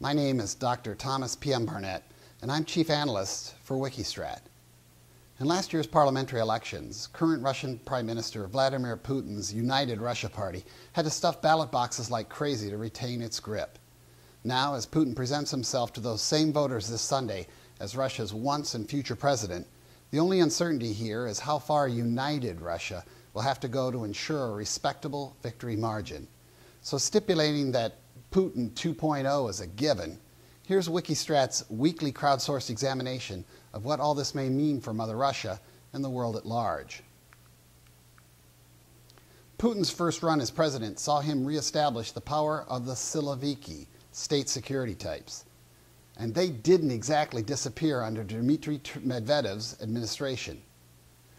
My name is Dr. Thomas P.M. Barnett, and I'm Chief Analyst for Wikistrat. In last year's parliamentary elections, current Russian Prime Minister Vladimir Putin's United Russia Party had to stuff ballot boxes like crazy to retain its grip. Now, as Putin presents himself to those same voters this Sunday as Russia's once and future president, the only uncertainty here is how far united Russia will have to go to ensure a respectable victory margin. So stipulating that Putin 2.0 is a given, here's Wikistrat's weekly crowdsourced examination of what all this may mean for Mother Russia and the world at large. Putin's first run as president saw him reestablish the power of the Siloviki, state security types. And they didn't exactly disappear under Dmitry Medvedev's administration.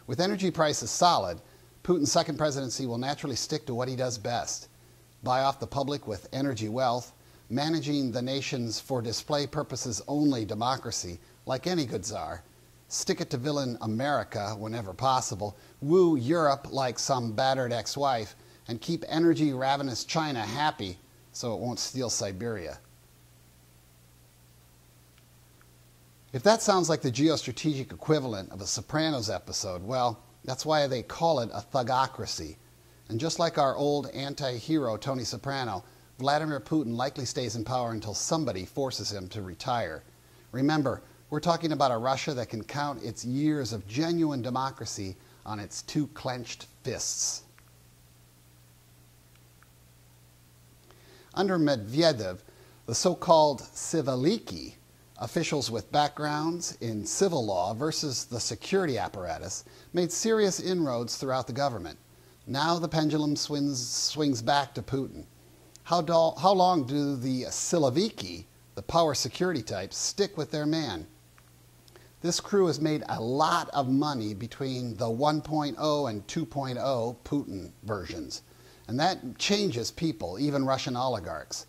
With energy prices solid, Putin's second presidency will naturally stick to what he does best: buy off the public with energy wealth, managing the nation's for display purposes only democracy like any good czar, stick it to villain America whenever possible, woo Europe like some battered ex-wife, and keep energy-ravenous China happy so it won't steal Siberia. If that sounds like the geostrategic equivalent of a Sopranos episode, well, that's why they call it a thugocracy. And just like our old anti-hero Tony Soprano, Vladimir Putin likely stays in power until somebody forces him to retire. Remember, we're talking about a Russia that can count its years of genuine democracy on its two clenched fists. Under Medvedev, the so-called Siloviki, officials with backgrounds in civil law versus the security apparatus, made serious inroads throughout the government. Now the pendulum swings back to Putin. How long do the Siloviki, the power security types, stick with their man? This crew has made a lot of money between the 1.0 and 2.0 Putin versions. And that changes people, even Russian oligarchs.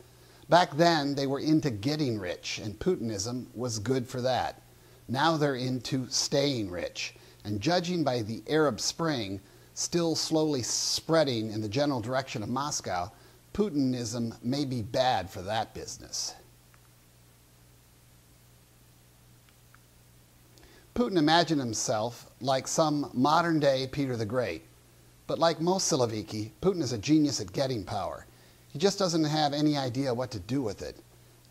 Back then, they were into getting rich, and Putinism was good for that. Now they're into staying rich. And judging by the Arab Spring, still slowly spreading in the general direction of Moscow, Putinism may be bad for that business. Putin imagined himself like some modern-day Peter the Great. But like most Siloviki, Putin is a genius at getting power. He just doesn't have any idea what to do with it.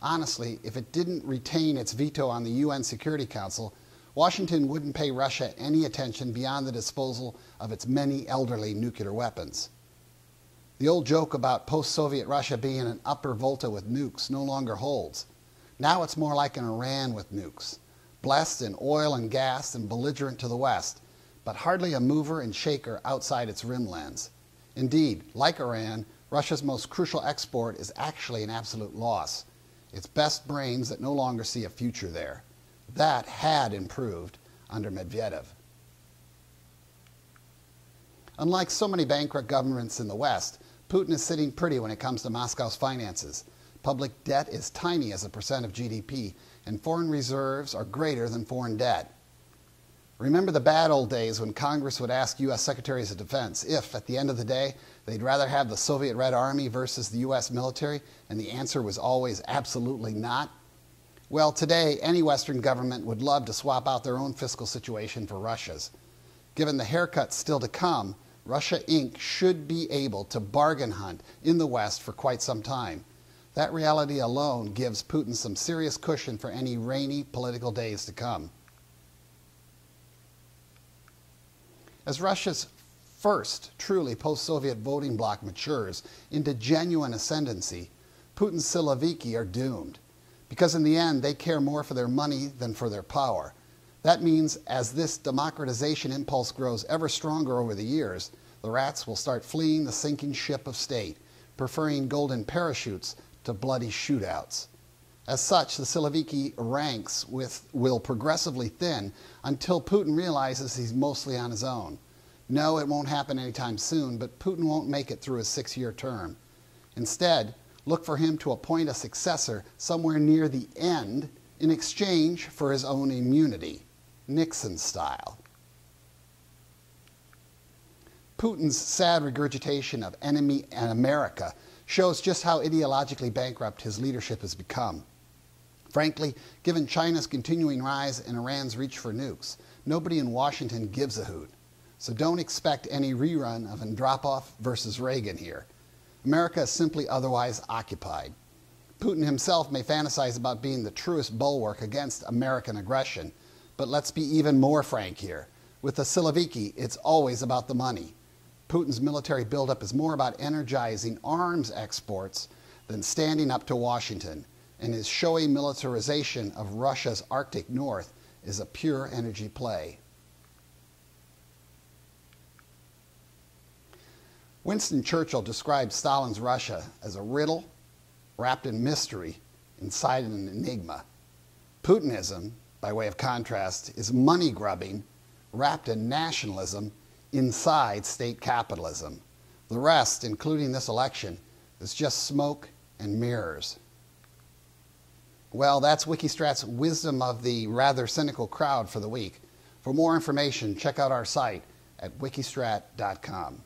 Honestly, if it didn't retain its veto on the UN Security Council, Washington wouldn't pay Russia any attention beyond the disposal of its many elderly nuclear weapons. The old joke about post-Soviet Russia being an upper Volta with nukes no longer holds. Now it's more like an Iran with nukes, blessed in oil and gas and belligerent to the west, but hardly a mover and shaker outside its rimlands. Indeed, like Iran, Russia's most crucial export is actually an absolute loss. Its best brains that no longer see a future there. That had improved under Medvedev. Unlike so many bankrupt governments in the West, Putin is sitting pretty when it comes to Moscow's finances. Public debt is tiny as a percent of GDP, and foreign reserves are greater than foreign debt. Remember the bad old days when Congress would ask U.S. Secretaries of Defense if, at the end of the day, they'd rather have the Soviet Red Army versus the U.S. military, and the answer was always absolutely not? Well, today, any Western government would love to swap out their own fiscal situation for Russia's. Given the haircuts still to come, Russia Inc. should be able to bargain hunt in the West for quite some time. That reality alone gives Putin some serious cushion for any rainy political days to come. As Russia's first truly post-Soviet voting bloc matures into genuine ascendancy, Putin's Siloviki are doomed. Because in the end, they care more for their money than for their power. That means as this democratization impulse grows ever stronger over the years, the rats will start fleeing the sinking ship of state, preferring golden parachutes to bloody shootouts. As such, the Siloviki ranks will progressively thin until Putin realizes he's mostly on his own. No, it won't happen anytime soon, but Putin won't make it through his 6-year term. Instead, look for him to appoint a successor somewhere near the end in exchange for his own immunity, Nixon style. Putin's sad regurgitation of enemy and America shows just how ideologically bankrupt his leadership has become. Frankly, given China's continuing rise and Iran's reach for nukes, nobody in Washington gives a hoot. So don't expect any rerun of Andropov versus Reagan here. America is simply otherwise occupied. Putin himself may fantasize about being the truest bulwark against American aggression, but let's be even more frank here. With the Siloviki, it's always about the money. Putin's military buildup is more about energizing arms exports than standing up to Washington, and his showy militarization of Russia's Arctic North is a pure energy play. Winston Churchill described Stalin's Russia as a riddle wrapped in mystery inside an enigma. Putinism, by way of contrast, is money grubbing wrapped in nationalism inside state capitalism. The rest, including this election, is just smoke and mirrors. Well, that's Wikistrat's wisdom of the rather cynical crowd for the week. For more information, check out our site at wikistrat.com.